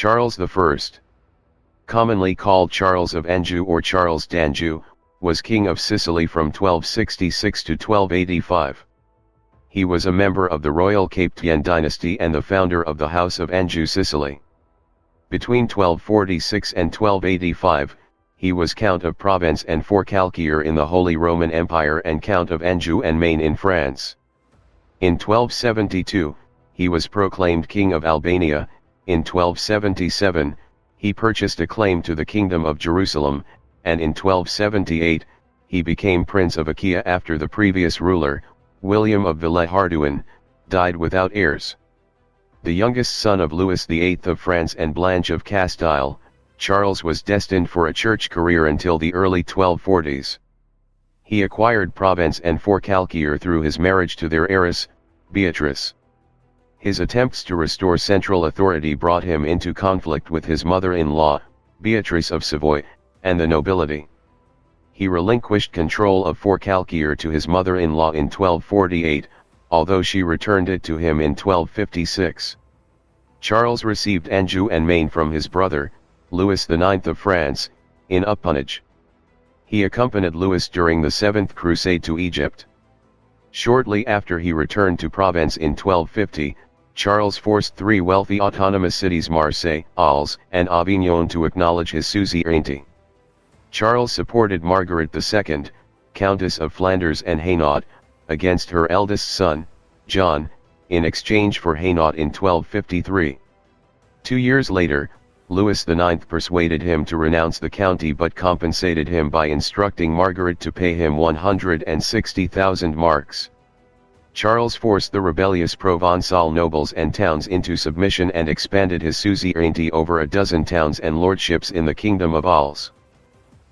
Charles I, commonly called Charles of Anjou or Charles d'Anjou, was king of Sicily from 1266 to 1285. He was a member of the royal Capetian dynasty and the founder of the House of Anjou Sicily. Between 1246 and 1285, he was Count of Provence and Forcalquier in the Holy Roman Empire and Count of Anjou and Maine in France. In 1272, he was proclaimed King of Albania. In 1277, he purchased a claim to the Kingdom of Jerusalem, and in 1278, he became Prince of Achaia after the previous ruler, William of Villehardouin, died without heirs. The youngest son of Louis VIII of France and Blanche of Castile, Charles was destined for a church career until the early 1240s. He acquired Provence and Forcalquier through his marriage to their heiress, Beatrice. His attempts to restore central authority brought him into conflict with his mother-in-law, Beatrice of Savoy, and the nobility. He relinquished control of Forcalquier to his mother-in-law in 1248, although she returned it to him in 1256. Charles received Anjou and Maine from his brother, Louis IX of France, in appanage. He accompanied Louis during the Seventh Crusade to Egypt. Shortly after he returned to Provence in 1250, Charles forced three wealthy autonomous cities Marseille, Arles, and Avignon to acknowledge his suzerainty. Charles supported Margaret II, Countess of Flanders and Hainaut, against her eldest son, John, in exchange for Hainaut in 1253. 2 years later, Louis IX persuaded him to renounce the county but compensated him by instructing Margaret to pay him 160,000 marks. Charles forced the rebellious Provençal nobles and towns into submission and expanded his suzerainty over a dozen towns and lordships in the Kingdom of Arles.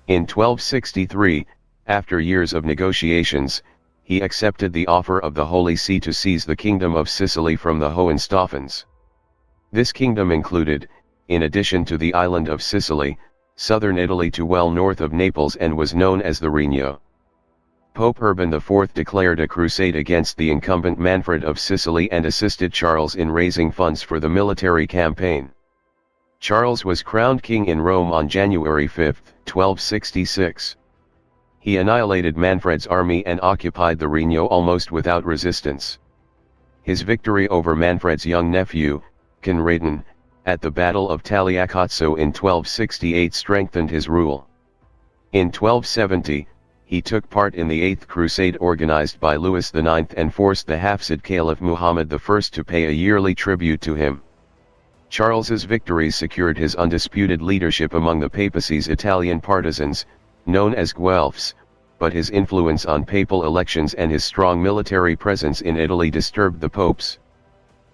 In 1263, after years of negotiations, he accepted the offer of the Holy See to seize the Kingdom of Sicily from the Hohenstaufens. This kingdom included, in addition to the island of Sicily, southern Italy to well north of Naples and was known as the Regno. Pope Urban IV declared a crusade against the incumbent Manfred of Sicily and assisted Charles in raising funds for the military campaign. Charles was crowned king in Rome on January 5, 1266. He annihilated Manfred's army and occupied the Regno almost without resistance. His victory over Manfred's young nephew, Conradin, at the Battle of Tagliacozzo in 1268 strengthened his rule. In 1270, he took part in the Eighth Crusade organized by Louis IX and forced the Hafsid Caliph Muhammad I to pay a yearly tribute to him. Charles's victories secured his undisputed leadership among the papacy's Italian partisans, known as Guelphs, but his influence on papal elections and his strong military presence in Italy disturbed the popes.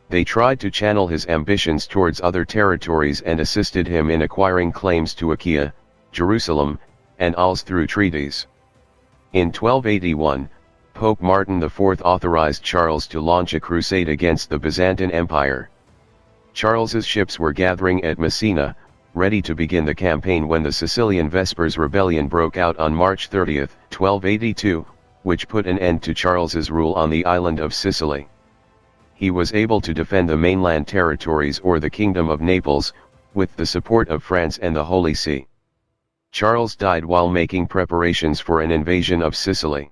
They tried to channel his ambitions towards other territories and assisted him in acquiring claims to Achaia, Jerusalem, and Arles through treaties. In 1281, Pope Martin IV authorized Charles to launch a crusade against the Byzantine Empire. Charles's ships were gathering at Messina, ready to begin the campaign when the Sicilian Vespers Rebellion broke out on March 30, 1282, which put an end to Charles's rule on the island of Sicily. He was able to defend the mainland territories or the Kingdom of Naples, with the support of France and the Holy See. Charles died while making preparations for an invasion of Sicily.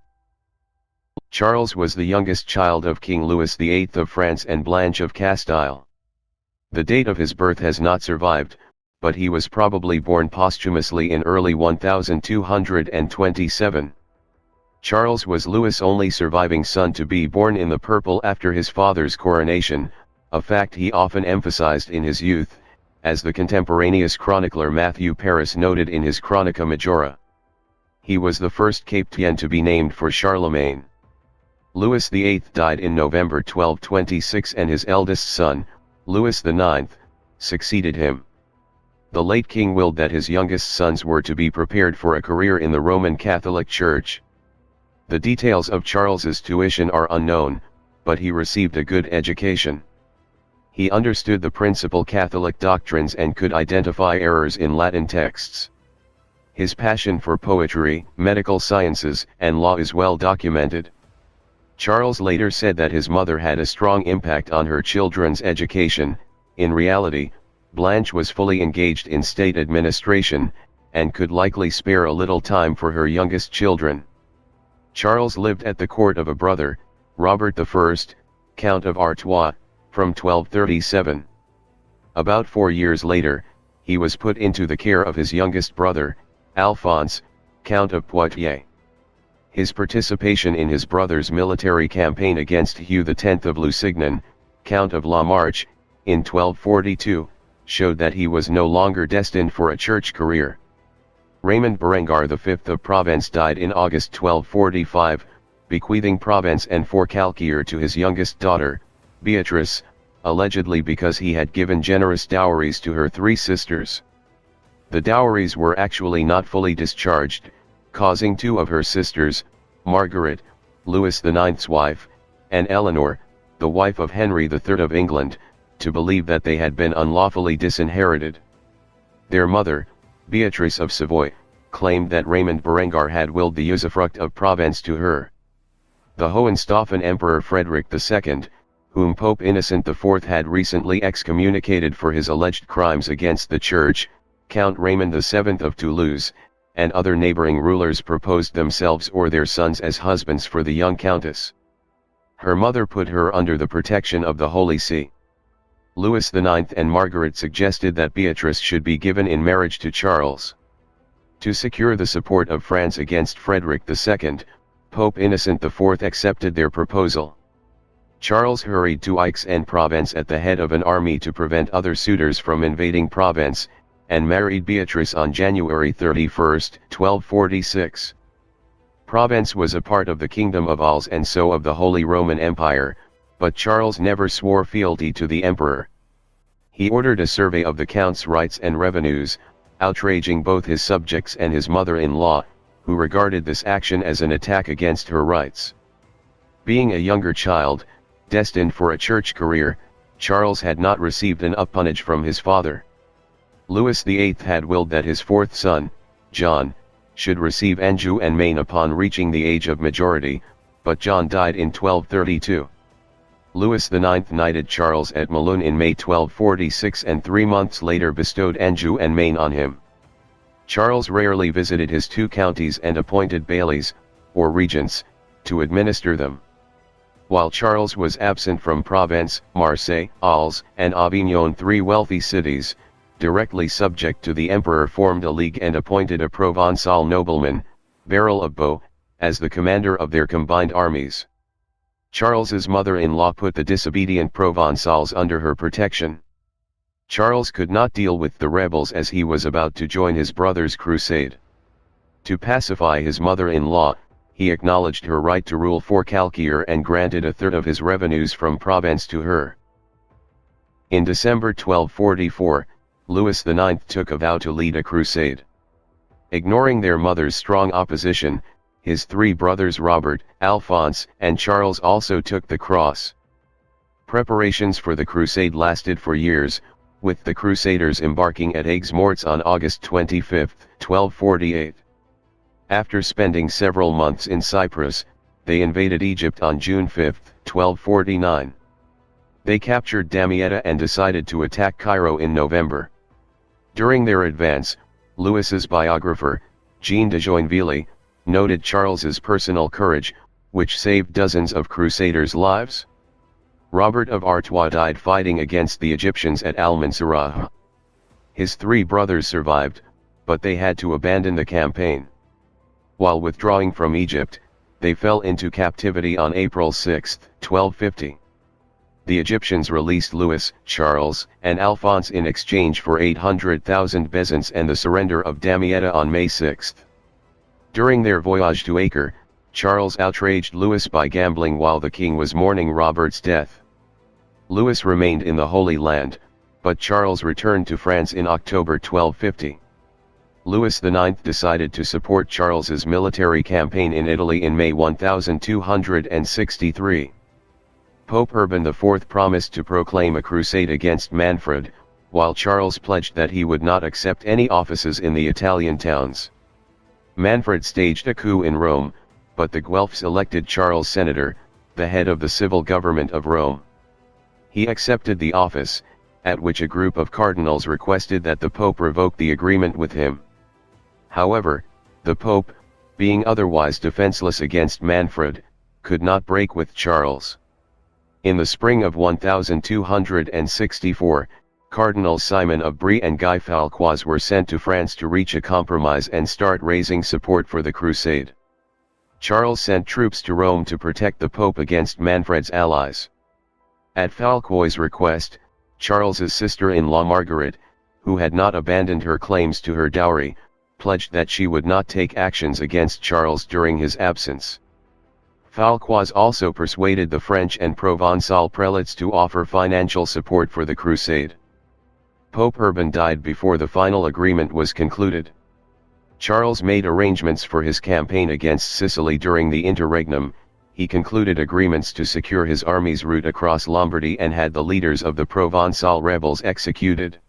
Charles was the youngest child of King Louis VIII of France and Blanche of Castile. The date of his birth has not survived, but he was probably born posthumously in early 1227. Charles was Louis' only surviving son to be born in the purple after his father's coronation, a fact he often emphasized in his youth, as the contemporaneous chronicler Matthew Paris noted in his Chronica Majora. He was the first Capetian to be named for Charlemagne. Louis VIII died in November 1226 and his eldest son, Louis IX, succeeded him. The late king willed that his youngest sons were to be prepared for a career in the Roman Catholic Church. The details of Charles's tuition are unknown, but he received a good education. He understood the principal Catholic doctrines and could identify errors in Latin texts. His passion for poetry, medical sciences, and law is well documented. Charles later said that his mother had a strong impact on her children's education. In reality, Blanche was fully engaged in state administration, and could likely spare a little time for her youngest children. Charles lived at the court of a brother, Robert I, Count of Artois, from 1237. About 4 years later, he was put into the care of his youngest brother, Alphonse, Count of Poitiers. His participation in his brother's military campaign against Hugh X of Lusignan, Count of La Marche, in 1242, showed that he was no longer destined for a church career. Raymond Berengar V of Provence died in August 1245, bequeathing Provence and Forcalquier to his youngest daughter, Beatrice, allegedly because he had given generous dowries to her 3 sisters. The dowries were actually not fully discharged, causing 2 of her sisters, Margaret, Louis IX's wife, and Eleanor, the wife of Henry III of England, to believe that they had been unlawfully disinherited. Their mother, Beatrice of Savoy, claimed that Raymond Berengar had willed the usufruct of Provence to her. The Hohenstaufen Emperor Frederick II, whom Pope Innocent IV had recently excommunicated for his alleged crimes against the Church, Count Raymond VII of Toulouse, and other neighboring rulers proposed themselves or their sons as husbands for the young countess. Her mother put her under the protection of the Holy See. Louis IX and Margaret suggested that Beatrice should be given in marriage to Charles. To secure the support of France against Frederick II, Pope Innocent IV accepted their proposal. Charles hurried to Aix-en-Provence at the head of an army to prevent other suitors from invading Provence, and married Beatrice on January 31, 1246. Provence was a part of the Kingdom of Alsace and so of the Holy Roman Empire, but Charles never swore fealty to the emperor. He ordered a survey of the count's rights and revenues, outraging both his subjects and his mother-in-law, who regarded this action as an attack against her rights. Being a younger child, destined for a church career, Charles had not received an appanage from his father. Louis VIII had willed that his 4th son, John, should receive Anjou and Maine upon reaching the age of majority, but John died in 1232. Louis IX knighted Charles at Melun in May 1246 and 3 months later bestowed Anjou and Maine on him. Charles rarely visited his 2 counties and appointed bailies, or regents, to administer them. While Charles was absent from Provence, Marseille, Arles, and Avignon, 3 wealthy cities, directly subject to the emperor, formed a league and appointed a Provençal nobleman, Beryl of Beau, as the commander of their combined armies. Charles's mother-in-law put the disobedient Provençals under her protection. Charles could not deal with the rebels as he was about to join his brother's crusade. To pacify his mother-in-law, he acknowledged her right to rule Forcalquier and granted 1/3 of his revenues from Provence to her. In December 1244, Louis IX took a vow to lead a crusade. Ignoring their mother's strong opposition, his 3 brothers Robert, Alphonse, and Charles also took the cross. Preparations for the crusade lasted for years, with the Crusaders embarking at Aigues-Mortes on August 25, 1248. After spending several months in Cyprus, they invaded Egypt on June 5, 1249. They captured Damietta and decided to attack Cairo in November. During their advance, Louis's biographer, Jean de Joinville, noted Charles's personal courage, which saved dozens of crusaders' lives. Robert of Artois died fighting against the Egyptians at Al-Mansura. His 3 brothers survived, but they had to abandon the campaign. While withdrawing from Egypt, they fell into captivity on April 6, 1250. The Egyptians released Louis, Charles, and Alphonse in exchange for 800,000 bezants and the surrender of Damietta on May 6. During their voyage to Acre, Charles outraged Louis by gambling while the king was mourning Robert's death. Louis remained in the Holy Land, but Charles returned to France in October 1250. Louis IX decided to support Charles's military campaign in Italy in May 1263. Pope Urban IV promised to proclaim a crusade against Manfred, while Charles pledged that he would not accept any offices in the Italian towns. Manfred staged a coup in Rome, but the Guelphs elected Charles senator, the head of the civil government of Rome. He accepted the office, at which a group of cardinals requested that the Pope revoke the agreement with him. However, the Pope, being otherwise defenseless against Manfred, could not break with Charles. In the spring of 1264, Cardinals Simon of Brie and Guy Falcois were sent to France to reach a compromise and start raising support for the crusade. Charles sent troops to Rome to protect the Pope against Manfred's allies. At Falcois' request, Charles's sister-in-law Margaret, who had not abandoned her claims to her dowry, pledged that she would not take actions against Charles during his absence. Falcois also persuaded the French and Provençal prelates to offer financial support for the crusade. Pope Urban died before the final agreement was concluded. Charles made arrangements for his campaign against Sicily during the interregnum. He concluded agreements to secure his army's route across Lombardy and had the leaders of the Provençal rebels executed.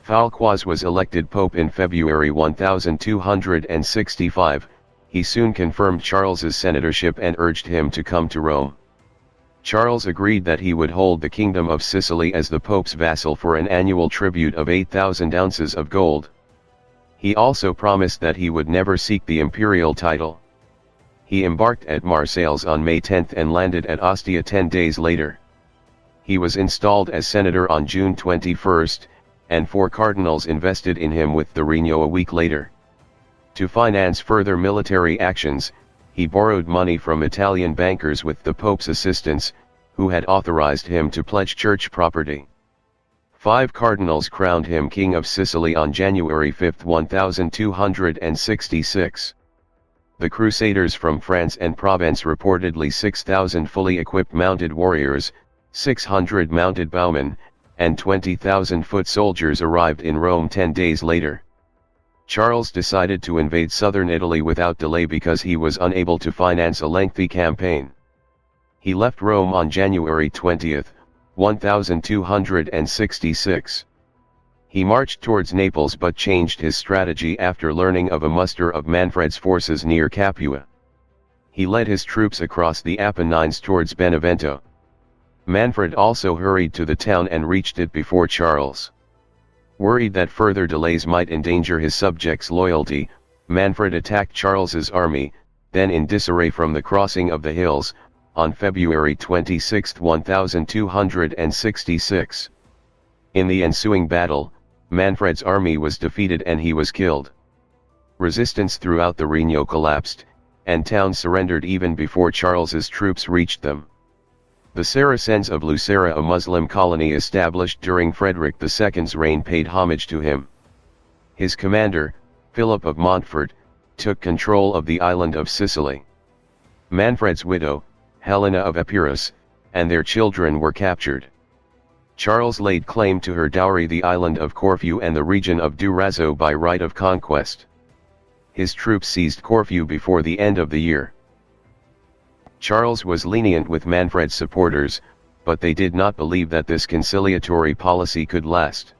Falcois was elected pope in February 1265. He soon confirmed Charles's senatorship and urged him to come to Rome. Charles agreed that he would hold the kingdom of Sicily as the pope's vassal for an annual tribute of 8,000 ounces of gold. He also promised that he would never seek the imperial title. He embarked at Marseilles on May 10 and landed at Ostia 10 days later. He was installed as senator on June 21, and 4 cardinals invested in him with the Regno a week later. To finance further military actions, he borrowed money from Italian bankers with the Pope's assistance, who had authorized him to pledge church property. 5 cardinals crowned him King of Sicily on January 5, 1266. The Crusaders from France and Provence, reportedly 6,000 fully equipped mounted warriors, 600 mounted bowmen, and 20,000 foot soldiers arrived in Rome 10 days later. Charles decided to invade southern Italy without delay because he was unable to finance a lengthy campaign. He left Rome on January 20, 1266. He marched towards Naples but changed his strategy after learning of a muster of Manfred's forces near Capua. He led his troops across the Apennines towards Benevento. Manfred also hurried to the town and reached it before Charles. Worried that further delays might endanger his subjects' loyalty, Manfred attacked Charles's army, then in disarray from the crossing of the hills, on February 26, 1266. In the ensuing battle, Manfred's army was defeated and he was killed. Resistance throughout the Regno collapsed, and towns surrendered even before Charles's troops reached them. The Saracens of Lucera, a Muslim colony established during Frederick II's reign, paid homage to him. His commander, Philip of Montfort, took control of the island of Sicily. Manfred's widow, Helena of Epirus, and their children were captured. Charles laid claim to her dowry, the island of Corfu and the region of Durazzo, by right of conquest. His troops seized Corfu before the end of the year. Charles was lenient with Manfred's supporters, but they did not believe that this conciliatory policy could last.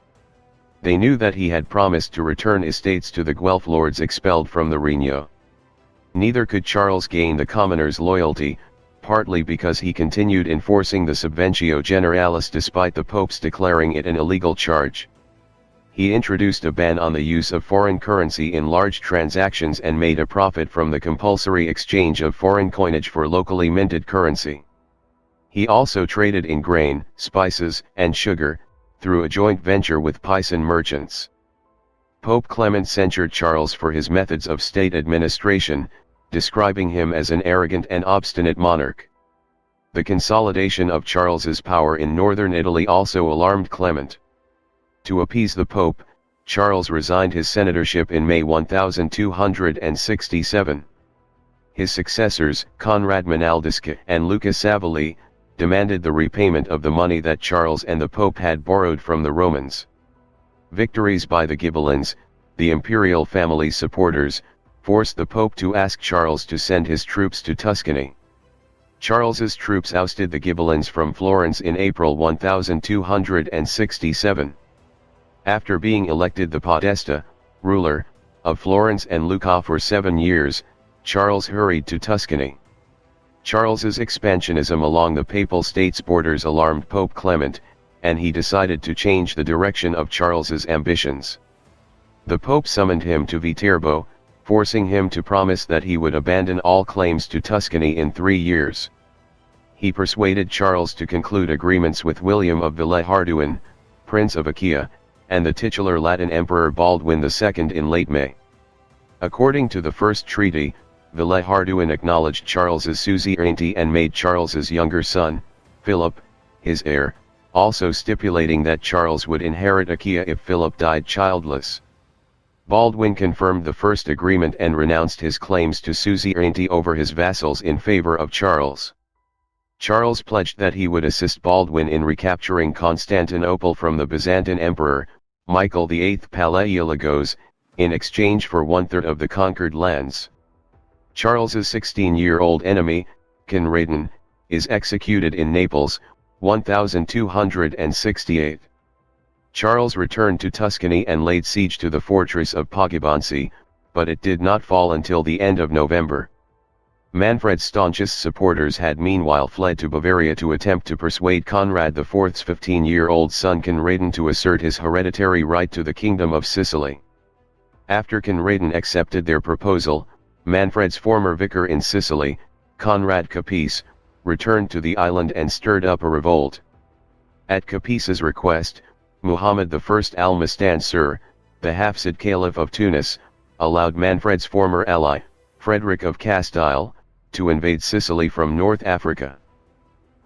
They knew that he had promised to return estates to the Guelph lords expelled from the Regno. Neither could Charles gain the commoners' loyalty, partly because he continued enforcing the Subventio Generalis despite the Pope's declaring it an illegal charge. He introduced a ban on the use of foreign currency in large transactions and made a profit from the compulsory exchange of foreign coinage for locally minted currency. He also traded in grain, spices, and sugar, through a joint venture with Pisan merchants. Pope Clement censured Charles for his methods of state administration, describing him as an arrogant and obstinate monarch. The consolidation of Charles's power in northern Italy also alarmed Clement. To appease the Pope, Charles resigned his senatorship in May 1267. His successors, Conrad Monaldeschi and Lucas Savelli, demanded the repayment of the money that Charles and the Pope had borrowed from the Romans. Victories by the Ghibellines, the imperial family's supporters, forced the Pope to ask Charles to send his troops to Tuscany. Charles's troops ousted the Ghibellines from Florence in April 1267. After being elected the Podesta, ruler, of Florence and Lucca for 7 years, Charles hurried to Tuscany. Charles's expansionism along the Papal States borders alarmed Pope Clement, and he decided to change the direction of Charles's ambitions. The Pope summoned him to Viterbo, forcing him to promise that he would abandon all claims to Tuscany in 3 years. He persuaded Charles to conclude agreements with William of Villehardouin, Prince of Achaia, and the titular Latin Emperor Baldwin II in late May. According to the first treaty, Villehardouin acknowledged Charles's suzerainty and made Charles's younger son, Philip, his heir, also stipulating that Charles would inherit Achaia if Philip died childless. Baldwin confirmed the first agreement and renounced his claims to suzerainty over his vassals in favor of Charles. Charles pledged that he would assist Baldwin in recapturing Constantinople from the Byzantine Emperor, Michael VIII Palaiologos, in exchange for 1/3 of the conquered lands. Charles's 16-year-old enemy, Conradin, is executed in Naples, 1268. Charles returned to Tuscany and laid siege to the fortress of Poggibonsi, but it did not fall until the end of November. Manfred's staunchest supporters had meanwhile fled to Bavaria to attempt to persuade Conrad IV's 15-year-old son Conradin to assert his hereditary right to the Kingdom of Sicily. After Conradin accepted their proposal, Manfred's former vicar in Sicily, Conrad Capece, returned to the island and stirred up a revolt. At Capece's request, Muhammad I al-Mustansir, the Hafsid Caliph of Tunis, allowed Manfred's former ally, Frederick of Castile, to invade Sicily from North Africa.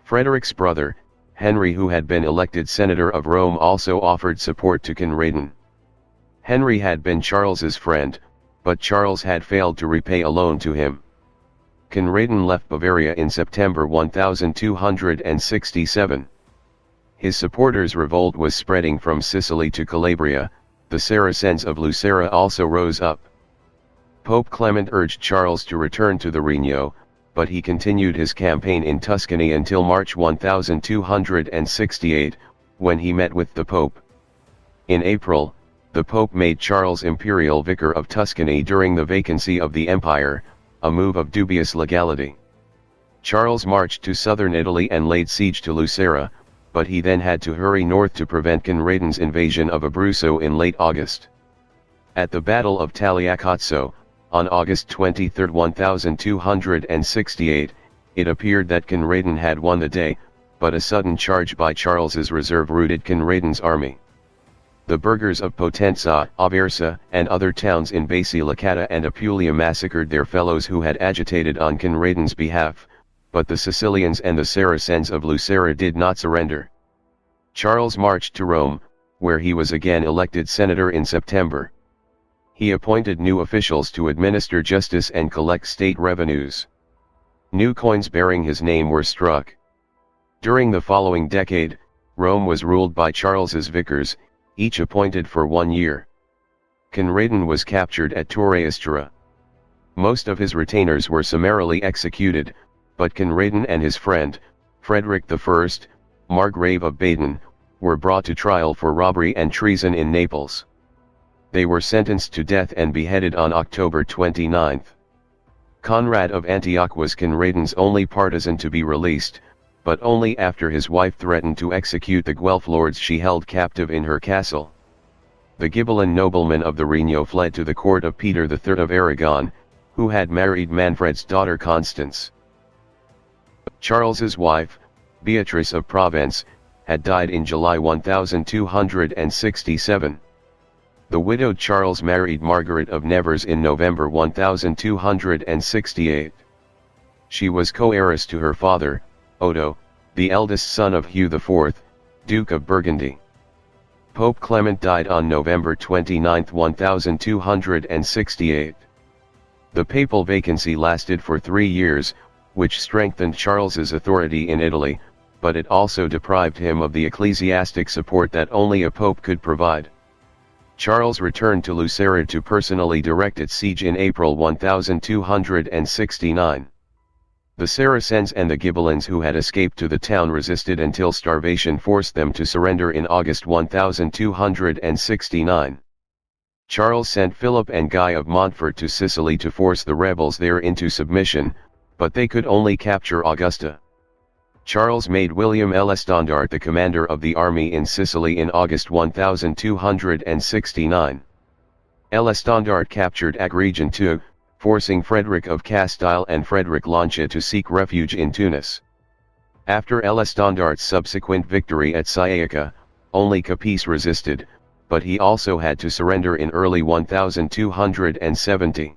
Frederick's brother, Henry, who had been elected senator of Rome, also offered support to Conradin. Henry had been Charles's friend, but Charles had failed to repay a loan to him. Conradin left Bavaria in September 1267. His supporters' revolt was spreading from Sicily to Calabria. The Saracens of Lucera also rose up. Pope Clement urged Charles to return to the Regno, but he continued his campaign in Tuscany until March 1268, when he met with the Pope. In April, the Pope made Charles imperial vicar of Tuscany during the vacancy of the empire, a move of dubious legality. Charles marched to southern Italy and laid siege to Lucera, but he then had to hurry north to prevent Conradin's invasion of Abruzzo in late August. At the Battle of Tagliacozzo, on August 23, 1268, it appeared that Conradin had won the day, but a sudden charge by Charles's reserve routed Conradin's army. The burghers of Potenza, Aversa, and other towns in Basilicata and Apulia massacred their fellows who had agitated on Conradin's behalf, but the Sicilians and the Saracens of Lucera did not surrender. Charles marched to Rome, where he was again elected senator in September. He appointed new officials to administer justice and collect state revenues. New coins bearing his name were struck. During the following decade, Rome was ruled by Charles's vicars, each appointed for 1 year. Conradin was captured at Torre Istra. Most of his retainers were summarily executed, but Conradin and his friend, Frederick I, Margrave of Baden, were brought to trial for robbery and treason in Naples. They were sentenced to death and beheaded on October 29. Conrad of Antioch was Conradin's only partisan to be released, but only after his wife threatened to execute the Guelph lords she held captive in her castle. The Ghibelline noblemen of the Regno fled to the court of Peter III of Aragon, who had married Manfred's daughter Constance. Charles's wife, Beatrice of Provence, had died in July 1267. The widowed Charles married Margaret of Nevers in November 1268. She was co-heiress to her father, Odo, the eldest son of Hugh IV, Duke of Burgundy. Pope Clement died on November 29, 1268. The papal vacancy lasted for 3 years, which strengthened Charles's authority in Italy, but it also deprived him of the ecclesiastic support that only a pope could provide. Charles returned to Lucera to personally direct its siege in April 1269. The Saracens and the Ghibellines who had escaped to the town resisted until starvation forced them to surrender in August 1269. Charles sent Philip and Guy of Montfort to Sicily to force the rebels there into submission, but they could only capture Augusta. Charles made William l'Estendard the commander of the army in Sicily in August 1269. L'Estendard captured Agrigent too, forcing Frederick of Castile and Frederick Lancia to seek refuge in Tunis. After l'Estendard's subsequent victory at Ciaca, only Capice resisted, but he also had to surrender in early 1270.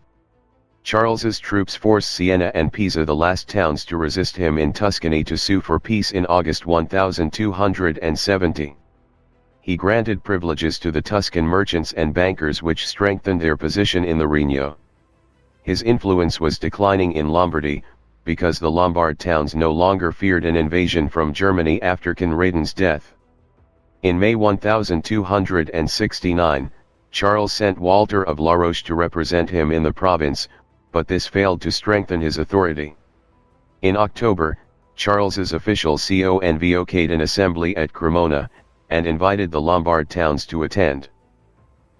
Charles's troops forced Siena and Pisa, the last towns to resist him in Tuscany, to sue for peace in August 1270. He granted privileges to the Tuscan merchants and bankers, which strengthened their position in the Regno. His influence was declining in Lombardy, because the Lombard towns no longer feared an invasion from Germany after Conradin's death. In May 1269, Charles sent Walter of La Roche to represent him in the province, but this failed to strengthen his authority. In October, Charles's officials convoked an assembly at Cremona, and invited the Lombard towns to attend.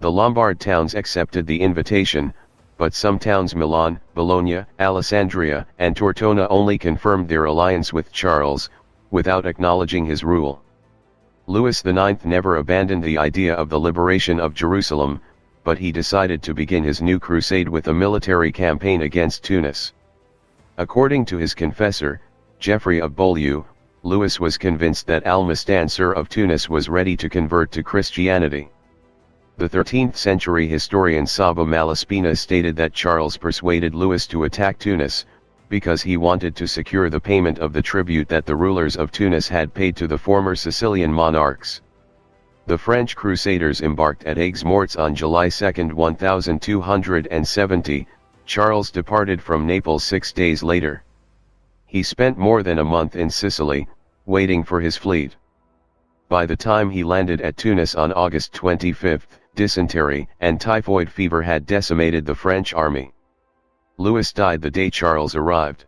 The Lombard towns accepted the invitation, but some towns, Milan, Bologna, Alessandria, and Tortona, only confirmed their alliance with Charles, without acknowledging his rule. Louis IX never abandoned the idea of the liberation of Jerusalem, but he decided to begin his new crusade with a military campaign against Tunis. According to his confessor, Geoffrey of Beaulieu, Louis was convinced that Almastansur of Tunis was ready to convert to Christianity. The 13th century historian Saba Malaspina stated that Charles persuaded Louis to attack Tunis, because he wanted to secure the payment of the tribute that the rulers of Tunis had paid to the former Sicilian monarchs. The French crusaders embarked at Aigues-Mortes on July 2, 1270. Charles departed from Naples 6 days later. He spent more than a month in Sicily, waiting for his fleet. By the time he landed at Tunis on August 25, dysentery and typhoid fever had decimated the French army. Louis died the day Charles arrived.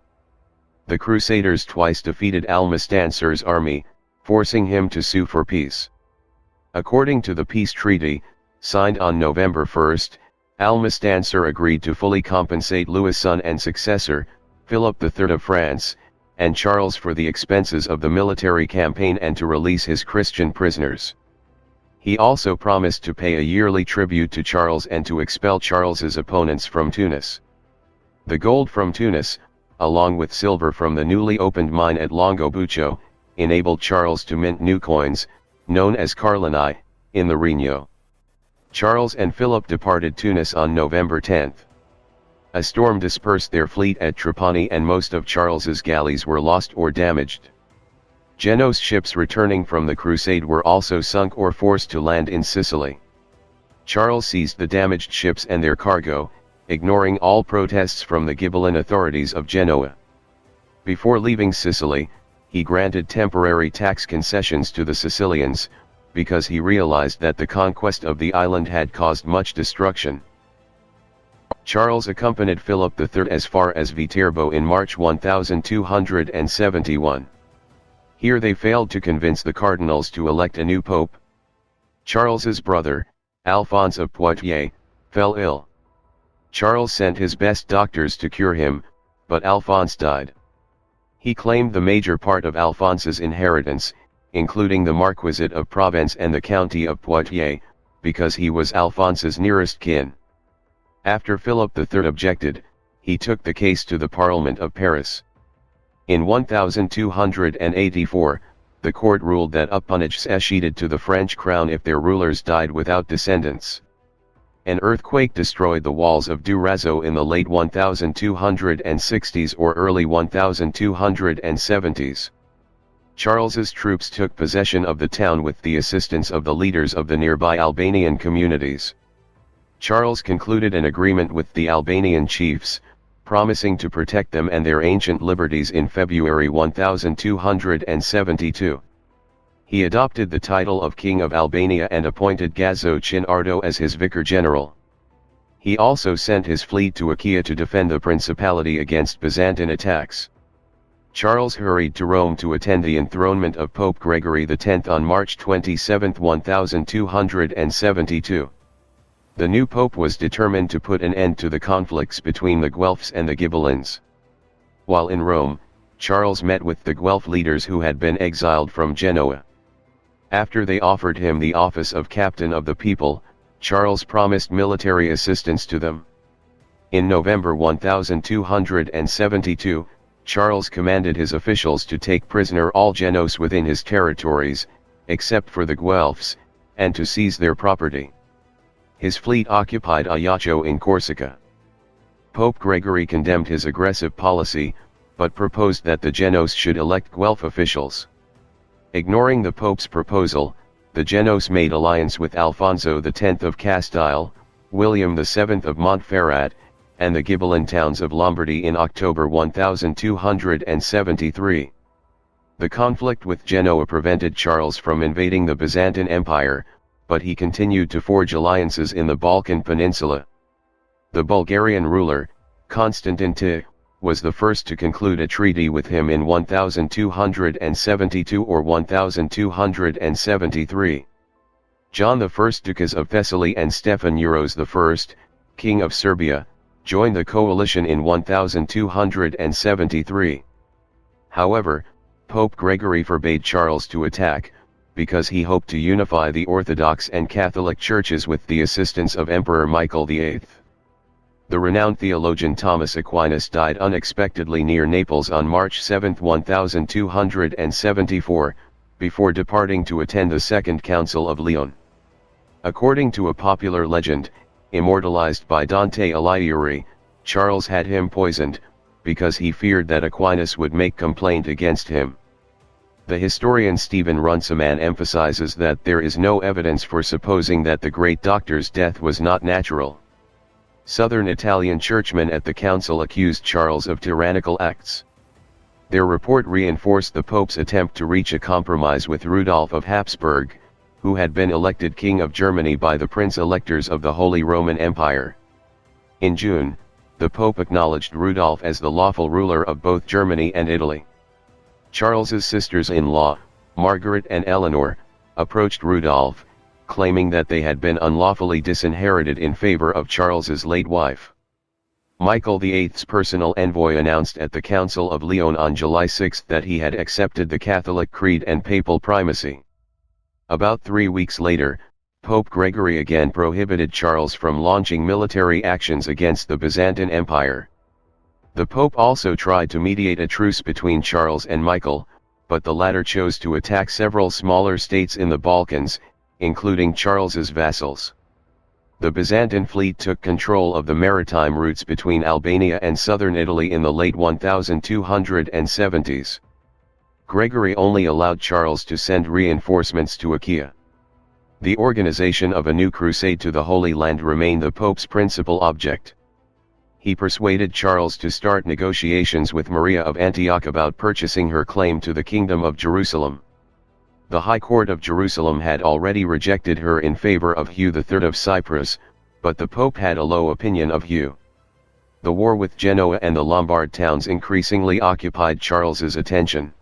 The Crusaders twice defeated Almastansur's army, forcing him to sue for peace. According to the peace treaty, signed on November 1, Almastansur agreed to fully compensate Louis' son and successor, Philip III of France, and Charles for the expenses of the military campaign and to release his Christian prisoners. He also promised to pay a yearly tribute to Charles and to expel Charles's opponents from Tunis. The gold from Tunis, along with silver from the newly opened mine at Longobuccio, enabled Charles to mint new coins, known as carlini, in the Regno. Charles and Philip departed Tunis on November 10. A storm dispersed their fleet at Trapani and most of Charles's galleys were lost or damaged. Geno's ships returning from the crusade were also sunk or forced to land in Sicily. Charles seized the damaged ships and their cargo, ignoring all protests from the Ghibelline authorities of Genoa. Before leaving Sicily, he granted temporary tax concessions to the Sicilians, because he realized that the conquest of the island had caused much destruction. Charles accompanied Philip III as far as Viterbo in March 1271. Here they failed to convince the cardinals to elect a new pope. Charles's brother, Alphonse of Poitiers, fell ill. Charles sent his best doctors to cure him, but Alphonse died. He claimed the major part of Alphonse's inheritance, including the Marquisate of Provence and the County of Poitiers, because he was Alphonse's nearest kin. After Philip III objected, he took the case to the Parliament of Paris. In 1284, the court ruled that appanage ceded to the French crown if their rulers died without descendants. An earthquake destroyed the walls of Durazzo in the late 1260s or early 1270s. Charles's troops took possession of the town with the assistance of the leaders of the nearby Albanian communities. Charles concluded an agreement with the Albanian chiefs, promising to protect them and their ancient liberties in February 1272. He adopted the title of King of Albania and appointed Gazzo Chinardo as his vicar general. He also sent his fleet to Achaia to defend the principality against Byzantine attacks. Charles hurried to Rome to attend the enthronement of Pope Gregory X on March 27, 1272. The new pope was determined to put an end to the conflicts between the Guelphs and the Ghibellines. While in Rome, Charles met with the Guelph leaders who had been exiled from Genoa. After they offered him the office of captain of the people, Charles promised military assistance to them. In November 1272, Charles commanded his officials to take prisoner all Genoese within his territories, except for the Guelphs, and to seize their property. His fleet occupied Ajaccio in Corsica. Pope Gregory condemned his aggressive policy, but proposed that the Genoese should elect Guelph officials. Ignoring the Pope's proposal, the Genoese made alliance with Alfonso X of Castile, William VII of Montferrat, and the Ghibelline towns of Lombardy in October 1273. The conflict with Genoa prevented Charles from invading the Byzantine Empire, but he continued to forge alliances in the Balkan Peninsula. The Bulgarian ruler, Constantine II, was the first to conclude a treaty with him in 1272 or 1273. John I Dukas of Thessaly and Stefan Euros I, King of Serbia, joined the coalition in 1273. However, Pope Gregory forbade Charles to attack, because he hoped to unify the Orthodox and Catholic churches with the assistance of Emperor Michael VIII. The renowned theologian Thomas Aquinas died unexpectedly near Naples on March 7, 1274, before departing to attend the Second Council of Lyon. According to a popular legend, immortalized by Dante Alighieri, Charles had him poisoned, because he feared that Aquinas would make complaint against him. The historian Stephen Runciman emphasizes that there is no evidence for supposing that the great doctor's death was not natural. Southern Italian churchmen at the council accused Charles of tyrannical acts. Their report reinforced the Pope's attempt to reach a compromise with Rudolph of Habsburg, who had been elected King of Germany by the prince-electors of the Holy Roman Empire. In June, the Pope acknowledged Rudolph as the lawful ruler of both Germany and Italy. Charles's sisters-in-law, Margaret and Eleanor, approached Rudolph, claiming that they had been unlawfully disinherited in favor of Charles's late wife. Michael VIII's personal envoy announced at the Council of Lyon on July 6 that he had accepted the Catholic creed and papal primacy. About 3 weeks later, Pope Gregory again prohibited Charles from launching military actions against the Byzantine Empire. The Pope also tried to mediate a truce between Charles and Michael, but the latter chose to attack several smaller states in the Balkans, including Charles's vassals. The Byzantine fleet took control of the maritime routes between Albania and southern Italy in the late 1270s. Gregory only allowed Charles to send reinforcements to Achaia. The organization of a new crusade to the Holy Land remained the Pope's principal object. He persuaded Charles to start negotiations with Maria of Antioch about purchasing her claim to the Kingdom of Jerusalem. The High Court of Jerusalem had already rejected her in favor of Hugh III of Cyprus, but the Pope had a low opinion of Hugh. The war with Genoa and the Lombard towns increasingly occupied Charles's attention.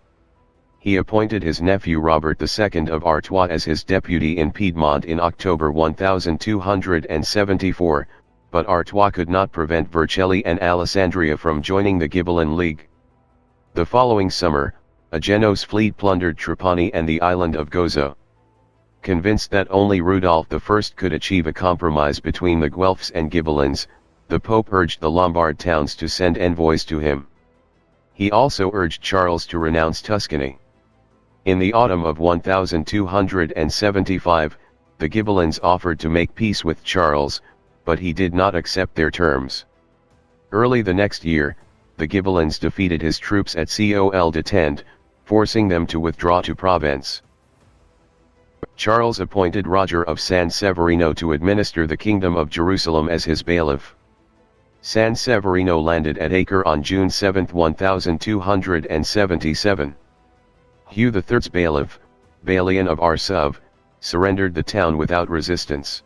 He appointed his nephew Robert II of Artois as his deputy in Piedmont in October 1274, but Artois could not prevent Vercelli and Alessandria from joining the Ghibelline League. The following summer, a Genoese fleet plundered Trapani and the island of Gozo. Convinced that only Rudolph I could achieve a compromise between the Guelphs and Ghibellines, the Pope urged the Lombard towns to send envoys to him. He also urged Charles to renounce Tuscany. In the autumn of 1275, the Ghibellines offered to make peace with Charles, but he did not accept their terms. Early the next year, the Ghibellines defeated his troops at Col de Tende, forcing them to withdraw to Provence. Charles appointed Roger of San Severino to administer the Kingdom of Jerusalem as his bailiff. San Severino landed at Acre on June 7, 1277. Hugh III's bailiff, Balian of Arsov, surrendered the town without resistance.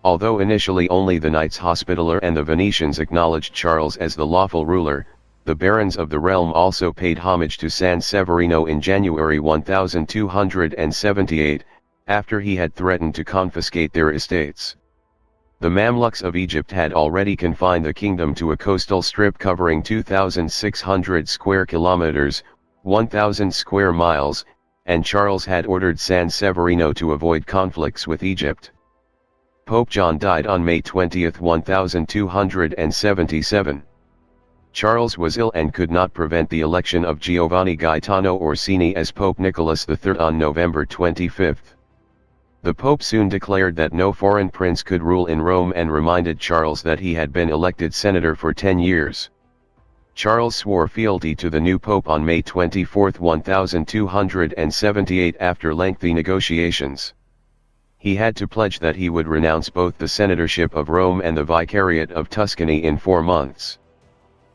Although initially only the Knights Hospitaller and the Venetians acknowledged Charles as the lawful ruler, the barons of the realm also paid homage to San Severino in January 1278, after he had threatened to confiscate their estates. The Mamluks of Egypt had already confined the kingdom to a coastal strip covering 2,600 square kilometers, 1,000 square miles, and Charles had ordered San Severino to avoid conflicts with Egypt. Pope John died on May 20, 1277. Charles was ill and could not prevent the election of Giovanni Gaetano Orsini as Pope Nicholas III on November 25. The Pope soon declared that no foreign prince could rule in Rome and reminded Charles that he had been elected senator for 10 years. Charles swore fealty to the new Pope on May 24, 1278 after lengthy negotiations. He had to pledge that he would renounce both the senatorship of Rome and the vicariate of Tuscany in 4 months.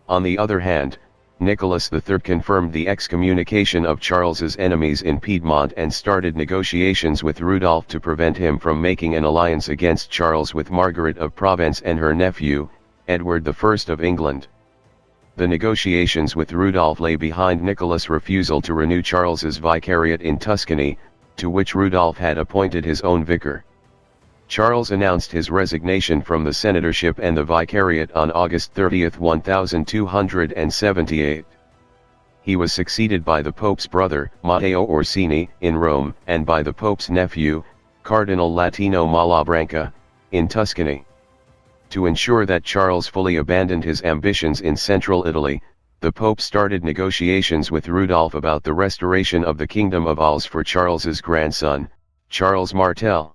On the other hand, Nicholas III confirmed the excommunication of Charles's enemies in Piedmont and started negotiations with Rudolph to prevent him from making an alliance against Charles with Margaret of Provence and her nephew, Edward I of England. The negotiations with Rudolph lay behind Nicholas' refusal to renew Charles's vicariate in Tuscany, to which Rudolph had appointed his own vicar. Charles announced his resignation from the senatorship and the vicariate on August 30, 1278. He was succeeded by the Pope's brother, Matteo Orsini, in Rome, and by the Pope's nephew, Cardinal Latino Malabranca, in Tuscany. To ensure that Charles fully abandoned his ambitions in central Italy, the Pope started negotiations with Rudolph about the restoration of the Kingdom of Alsace for Charles's grandson, Charles Martel.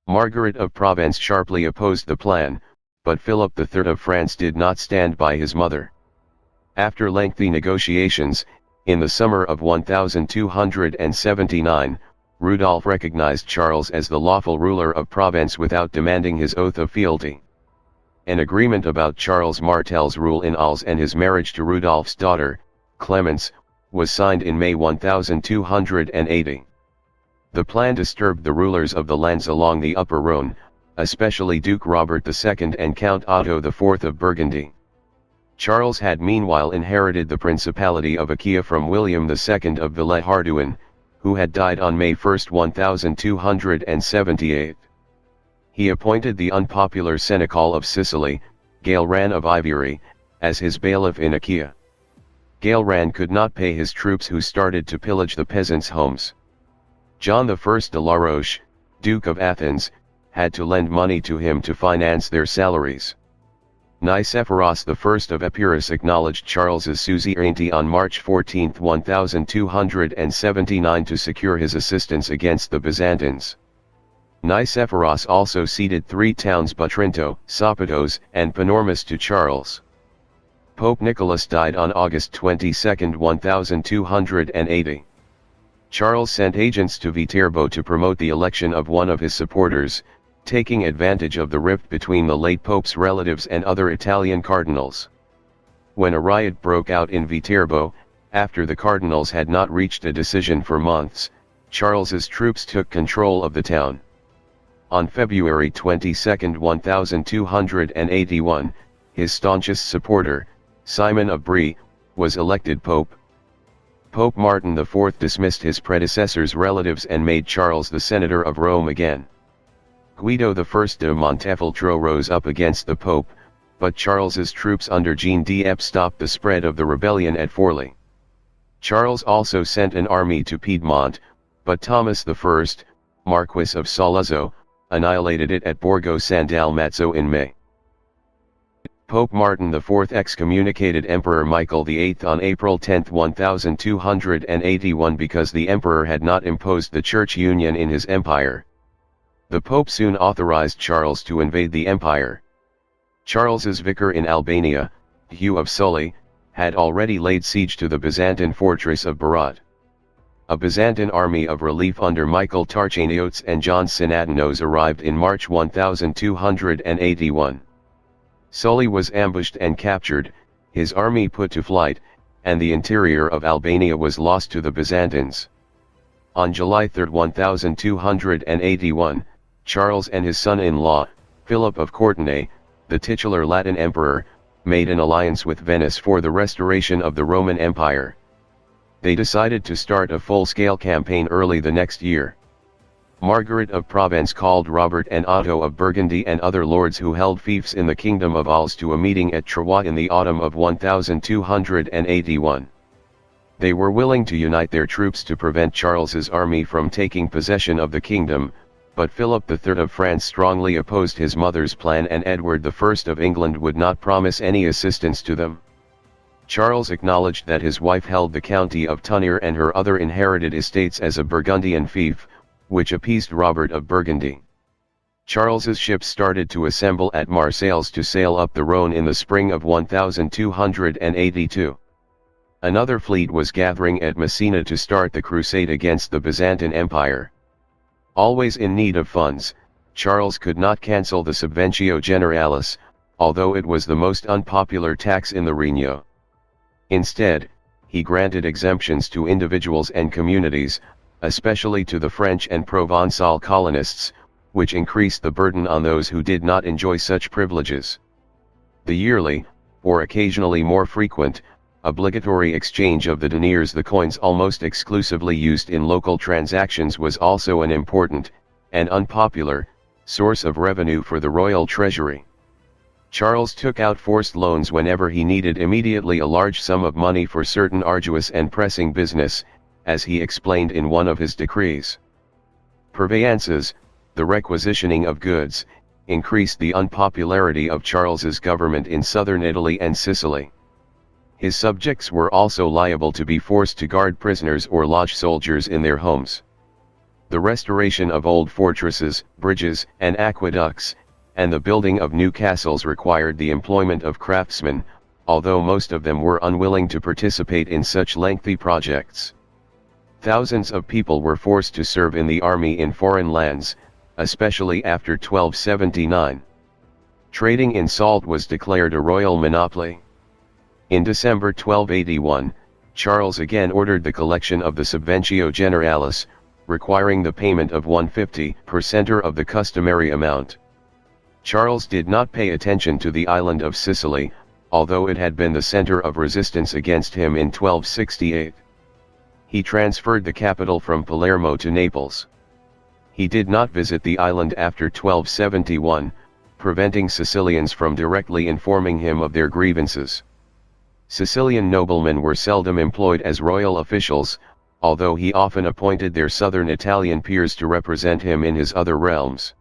Margaret of Provence sharply opposed the plan, but Philip III of France did not stand by his mother. After lengthy negotiations, in the summer of 1279, Rudolph recognized Charles as the lawful ruler of Provence without demanding his oath of fealty. An agreement about Charles Martel's rule in Alsace and his marriage to Rudolph's daughter, Clemence, was signed in May 1280. The plan disturbed the rulers of the lands along the Upper Rhone, especially Duke Robert II and Count Otto IV of Burgundy. Charles had meanwhile inherited the Principality of Achaia from William II of Villehardouin, who had died on May 1, 1278. He appointed the unpopular Seneschal of Sicily, Gailran of Ivery, as his bailiff in Achaia. Gailran could not pay his troops who started to pillage the peasants' homes. John I de la Roche, Duke of Athens, had to lend money to him to finance their salaries. Nicephoros I of Epirus acknowledged Charles's suzerainty on March 14, 1279 to secure his assistance against the Byzantines. Nicephoros also ceded 3 towns Butrinto, Sopotos, and Panormus to Charles. Pope Nicholas died on August 22, 1280. Charles sent agents to Viterbo to promote the election of one of his supporters, taking advantage of the rift between the late Pope's relatives and other Italian cardinals. When a riot broke out in Viterbo, after the cardinals had not reached a decision for months, Charles's troops took control of the town. On February 22, 1281, his staunchest supporter, Simon of Brie, was elected Pope. Pope Martin IV dismissed his predecessor's relatives and made Charles the senator of Rome again. Guido I de Montefeltro rose up against the Pope, but Charles's troops under Jean d'Eppe stopped the spread of the rebellion at Forli. Charles also sent an army to Piedmont, but Thomas I, Marquis of Saluzzo, annihilated it at Borgo San Dalmazzo in May. Pope Martin IV excommunicated Emperor Michael VIII on April 10, 1281 because the emperor had not imposed the church union in his empire. The Pope soon authorized Charles to invade the empire. Charles's vicar in Albania, Hugh of Sully, had already laid siege to the Byzantine fortress of Berat. A Byzantine army of relief under Michael Tarchaniotes and John Synatinos arrived in March 1281. Sully was ambushed and captured, his army put to flight, and the interior of Albania was lost to the Byzantines. On July 3, 1281, Charles and his son-in-law, Philip of Courtenay, the titular Latin emperor, made an alliance with Venice for the restoration of the Roman Empire. They decided to start a full-scale campaign early the next year. Margaret of Provence called Robert and Otto of Burgundy and other lords who held fiefs in the kingdom of Alsace to a meeting at Troyes in the autumn of 1281. They were willing to unite their troops to prevent Charles's army from taking possession of the kingdom, but Philip III of France strongly opposed his mother's plan, and Edward I of England would not promise any assistance to them. Charles acknowledged that his wife held the county of Tonnerre and her other inherited estates as a Burgundian fief, which appeased Robert of Burgundy. Charles's ships started to assemble at Marseilles to sail up the Rhône in the spring of 1282. Another fleet was gathering at Messina to start the crusade against the Byzantine Empire. Always in need of funds, Charles could not cancel the Subventio Generalis, although it was the most unpopular tax in the Regno. Instead, he granted exemptions to individuals and communities, especially to the French and Provençal colonists, which increased the burden on those who did not enjoy such privileges. The yearly, or occasionally more frequent, obligatory exchange of the deniers, the coins almost exclusively used in local transactions, was also an important, and unpopular, source of revenue for the royal treasury. Charles took out forced loans whenever he needed immediately a large sum of money for certain arduous and pressing business, as he explained in one of his decrees. Purveyances, the requisitioning of goods, increased the unpopularity of Charles's government in southern Italy and Sicily. His subjects were also liable to be forced to guard prisoners or lodge soldiers in their homes. The restoration of old fortresses, bridges, and aqueducts, and the building of new castles required the employment of craftsmen, although most of them were unwilling to participate in such lengthy projects. Thousands of people were forced to serve in the army in foreign lands, especially after 1279. Trading in salt was declared a royal monopoly. In December 1281, Charles again ordered the collection of the Subventio Generalis, requiring the payment of 1/50% of the customary amount. Charles did not pay attention to the island of Sicily, although it had been the center of resistance against him in 1268. He transferred the capital from Palermo to Naples. He did not visit the island after 1271, preventing Sicilians from directly informing him of their grievances. Sicilian noblemen were seldom employed as royal officials, although he often appointed their southern Italian peers to represent him in his other realms.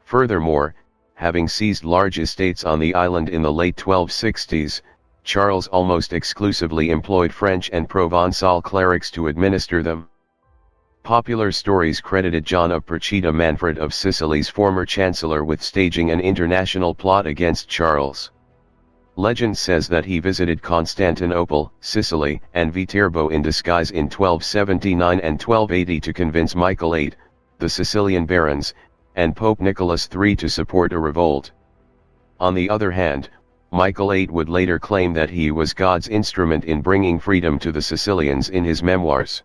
Furthermore, having seized large estates on the island in the late 1260s, Charles almost exclusively employed French and Provençal clerics to administer them. Popular stories credited John of Procida, Manfred of Sicily's former chancellor, with staging an international plot against Charles. Legend says that he visited Constantinople, Sicily, and Viterbo in disguise in 1279 and 1280 to convince Michael VIII, the Sicilian barons, and Pope Nicholas III to support a revolt. On the other hand, Michael VIII would later claim that he was God's instrument in bringing freedom to the Sicilians in his memoirs.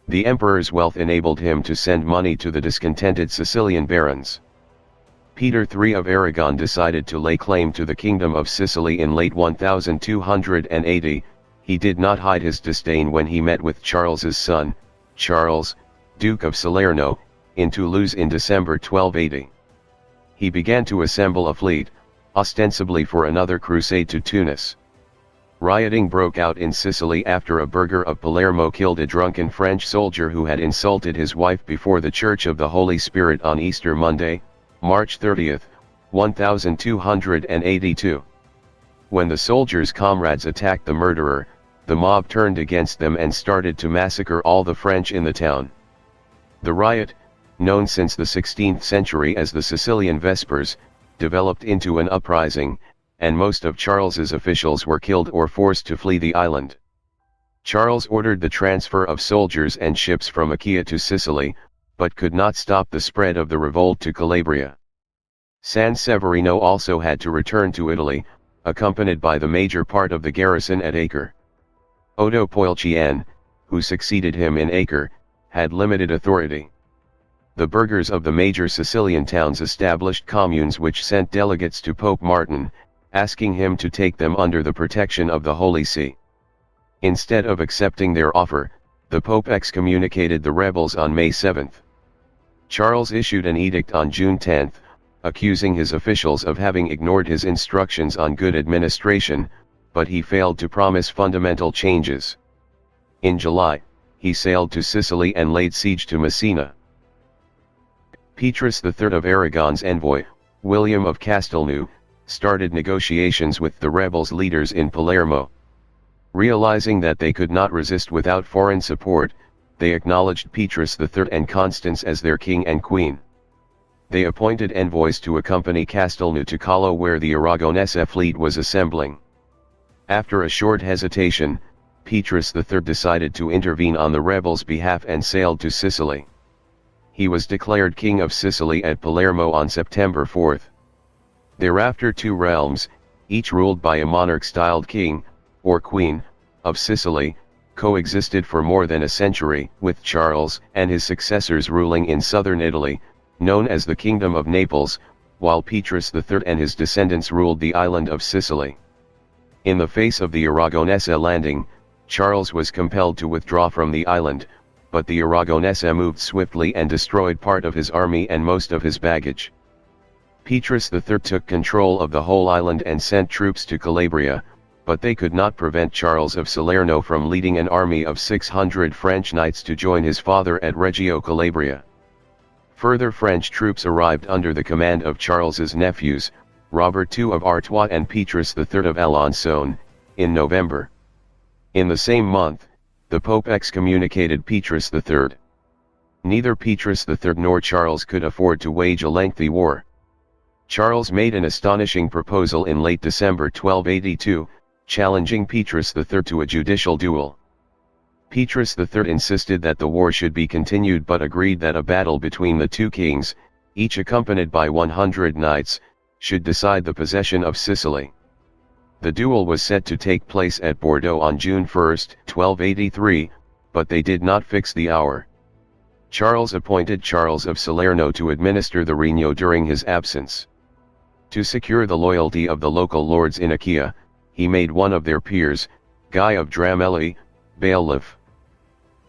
The emperor's wealth enabled him to send money to the discontented Sicilian barons. Peter III of Aragon decided to lay claim to the kingdom of Sicily in late 1280. He did not hide his disdain when he met with Charles's son, Charles, Duke of Salerno, in Toulouse in December 1280. He began to assemble a fleet, ostensibly for another crusade to Tunis. Rioting broke out in Sicily after a burgher of Palermo killed a drunken French soldier who had insulted his wife before the Church of the Holy Spirit on Easter Monday, March 30, 1282. When the soldiers' comrades attacked the murderer, the mob turned against them and started to massacre all the French in the town. The riot, known since the 16th century as the Sicilian Vespers, developed into an uprising, and most of Charles's officials were killed or forced to flee the island. Charles ordered the transfer of soldiers and ships from Achaia to Sicily, but could not stop the spread of the revolt to Calabria. San Severino also had to return to Italy, accompanied by the major part of the garrison at Acre. Odo Poilcian, who succeeded him in Acre, had limited authority. The burghers of the major Sicilian towns established communes which sent delegates to Pope Martin, asking him to take them under the protection of the Holy See. Instead of accepting their offer, the Pope excommunicated the rebels on May 7. Charles issued an edict on June 10, accusing his officials of having ignored his instructions on good administration, but he failed to promise fundamental changes. In July, he sailed to Sicily and laid siege to Messina. Petrus III of Aragon's envoy, William of Castelnau, started negotiations with the rebels' leaders in Palermo. Realizing that they could not resist without foreign support, they acknowledged Petrus III and Constance as their king and queen. They appointed envoys to accompany Castelnau to Calo, where the Aragonese fleet was assembling. After a short hesitation, Petrus III decided to intervene on the rebels' behalf and sailed to Sicily. He was declared King of Sicily at Palermo on September 4. Thereafter 2 realms, each ruled by a monarch-styled king, or queen, of Sicily, coexisted for more than a century, with Charles and his successors ruling in southern Italy, known as the Kingdom of Naples, while Petrus III and his descendants ruled the island of Sicily. In the face of the Aragonese landing, Charles was compelled to withdraw from the island, but the Aragonese moved swiftly and destroyed part of his army and most of his baggage. Petrus III took control of the whole island and sent troops to Calabria, but they could not prevent Charles of Salerno from leading an army of 600 French knights to join his father at Reggio Calabria. Further French troops arrived under the command of Charles's nephews, Robert II of Artois and Petrus III of Alençon, in November. In the same month, the Pope excommunicated Petrus III. Neither Petrus III nor Charles could afford to wage a lengthy war. Charles made an astonishing proposal in late December 1282, challenging Petrus III to a judicial duel. Petrus III insisted that the war should be continued but agreed that a battle between the 2 kings, each accompanied by 100 knights, should decide the possession of Sicily. The duel was set to take place at Bordeaux on June 1, 1283, but they did not fix the hour. Charles appointed Charles of Salerno to administer the Regno during his absence. To secure the loyalty of the local lords in Achaia, he made one of their peers, Guy of Dramelli, bailiff.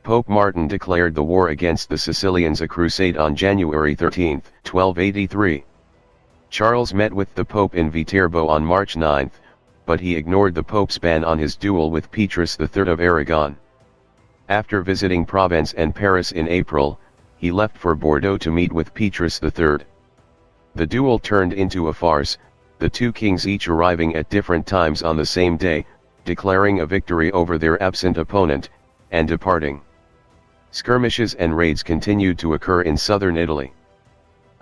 Pope Martin declared the war against the Sicilians a crusade on January 13, 1283. Charles met with the Pope in Viterbo on March 9, but he ignored the Pope's ban on his duel with Petrus III of Aragon. After visiting Provence and Paris in April, he left for Bordeaux to meet with Petrus III. The duel turned into a farce, the 2 kings each arriving at different times on the same day, declaring a victory over their absent opponent, and departing. Skirmishes and raids continued to occur in southern Italy.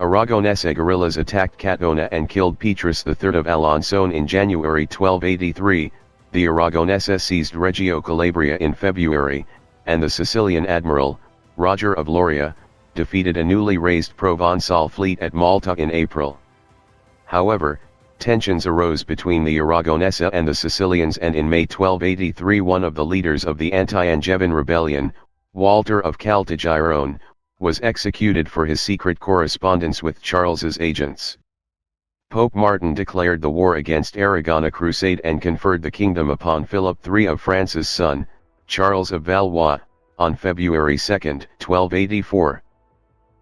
Aragonese guerrillas attacked Catona and killed Petrus III of Alençon in January 1283, the Aragonese seized Reggio Calabria in February, and the Sicilian admiral, Roger of Loria, defeated a newly raised Provençal fleet at Malta in April. However, tensions arose between the Aragonese and the Sicilians, and in May 1283 one of the leaders of the anti-Angevin rebellion, Walter of Caltagirone, was executed for his secret correspondence with Charles's agents. Pope Martin declared the war against Aragon a crusade and conferred the kingdom upon Philip III of France's son, Charles of Valois, on February 2, 1284.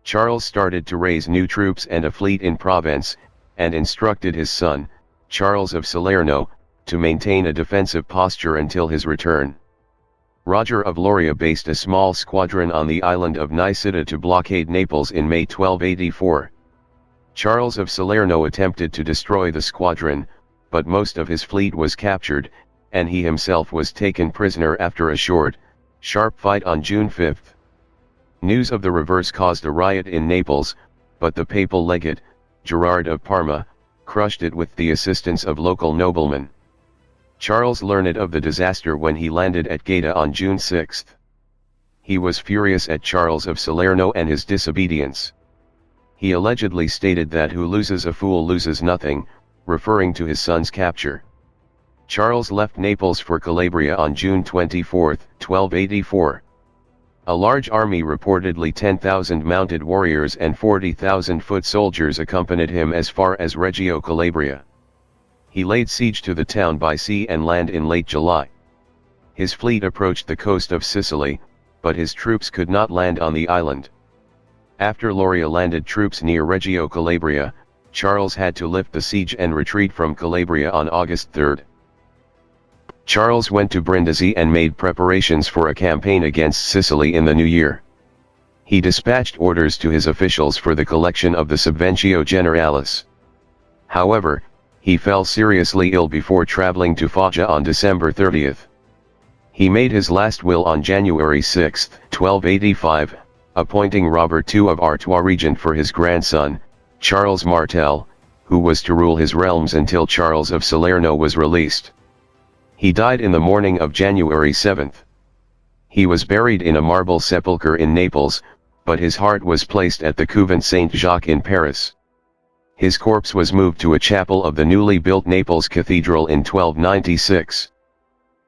Charles started to raise new troops and a fleet in Provence, and instructed his son, Charles of Salerno, to maintain a defensive posture until his return. Roger of Loria based a small squadron on the island of Nicida to blockade Naples in May 1284. Charles of Salerno attempted to destroy the squadron, but most of his fleet was captured, and he himself was taken prisoner after a short, sharp fight on June 5. News of the reverse caused a riot in Naples, but the papal legate, Gerard of Parma, crushed it with the assistance of local noblemen. Charles learned of the disaster when he landed at Gaeta on June 6. He was furious at Charles of Salerno and his disobedience. He allegedly stated that "who loses a fool loses nothing," referring to his son's capture. Charles left Naples for Calabria on June 24, 1284. A large army, reportedly 10,000 mounted warriors and 40,000 foot soldiers, accompanied him as far as Reggio Calabria. He laid siege to the town by sea and land in late July. His fleet approached the coast of Sicily, but his troops could not land on the island. After Lauria landed troops near Reggio Calabria, Charles had to lift the siege and retreat from Calabria on August 3. Charles went to Brindisi and made preparations for a campaign against Sicily in the new year. He dispatched orders to his officials for the collection of the Subventio Generalis. However, he fell seriously ill before traveling to Foggia on December 30. He made his last will on January 6, 1285, appointing Robert II of Artois regent for his grandson, Charles Martel, who was to rule his realms until Charles of Salerno was released. He died in the morning of January 7. He was buried in a marble sepulchre in Naples, but his heart was placed at the Couvent Saint-Jacques in Paris. His corpse was moved to a chapel of the newly built Naples Cathedral in 1296.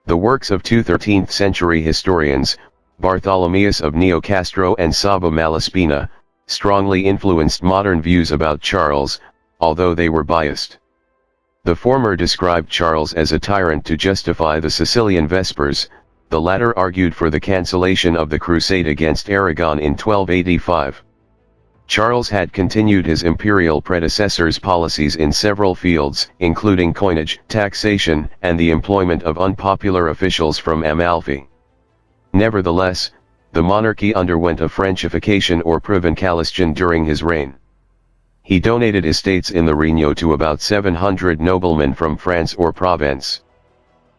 The works of two 13th-century historians, Bartholomeus of Neocastro and Sabo Malaspina, strongly influenced modern views about Charles, although they were biased. The former described Charles as a tyrant to justify the Sicilian Vespers, the latter argued for the cancellation of the crusade against Aragon in 1285. Charles had continued his imperial predecessor's policies in several fields, including coinage, taxation, and the employment of unpopular officials from Amalfi. Nevertheless, the monarchy underwent a Frenchification or provincialisation during his reign. He donated estates in the Regno to about 700 noblemen from France or Provence.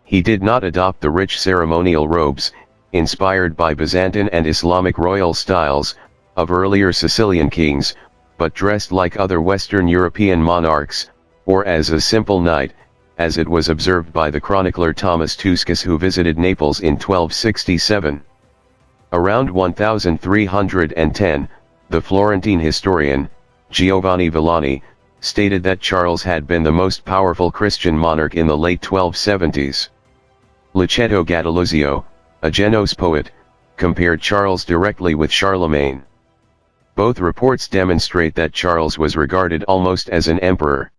He did not adopt the rich ceremonial robes, inspired by Byzantine and Islamic royal styles, of earlier Sicilian kings, but dressed like other Western European monarchs, or as a simple knight, as it was observed by the chronicler Thomas Tuscus, who visited Naples in 1267. Around 1310, the Florentine historian, Giovanni Villani, stated that Charles had been the most powerful Christian monarch in the late 1270s. Licetto Gattaluzio, a Genoese poet, compared Charles directly with Charlemagne. Both reports demonstrate that Charles was regarded almost as an emperor.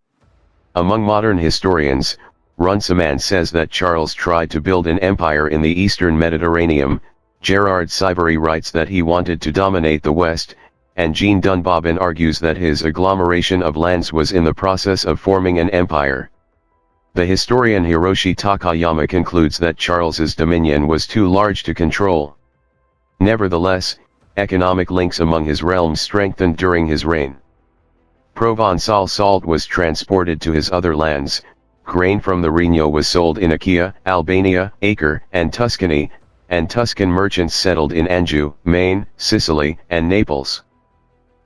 Among modern historians, Runciman says that Charles tried to build an empire in the eastern Mediterranean. Gerard Sivery writes that he wanted to dominate the West, and Jean Dunbobin argues that his agglomeration of lands was in the process of forming an empire. The historian Hiroshi Takayama concludes that Charles's dominion was too large to control. Nevertheless, economic links among his realms strengthened during his reign. Provençal salt was transported to his other lands, grain from the Regno was sold in Achaia, Albania, Acre, and Tuscany, and Tuscan merchants settled in Anjou, Maine, Sicily, and Naples.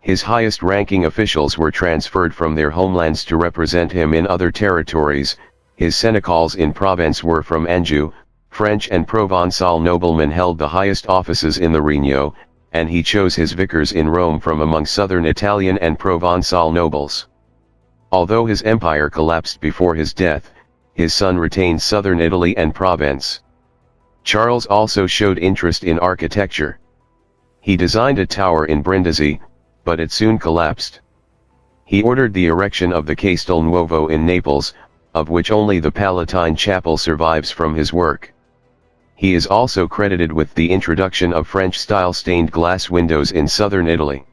His highest-ranking officials were transferred from their homelands to represent him in other territories. His sénéchals in Provence were from Anjou. French and Provençal noblemen held the highest offices in the Regno, and he chose his vicars in Rome from among southern Italian and Provençal nobles. Although his empire collapsed before his death, his son retained southern Italy and Provence. Charles also showed interest in architecture. He designed a tower in Brindisi, but it soon collapsed. He ordered the erection of the Castel Nuovo in Naples, of which only the Palatine Chapel survives from his work. He is also credited with the introduction of French-style stained glass windows in southern Italy.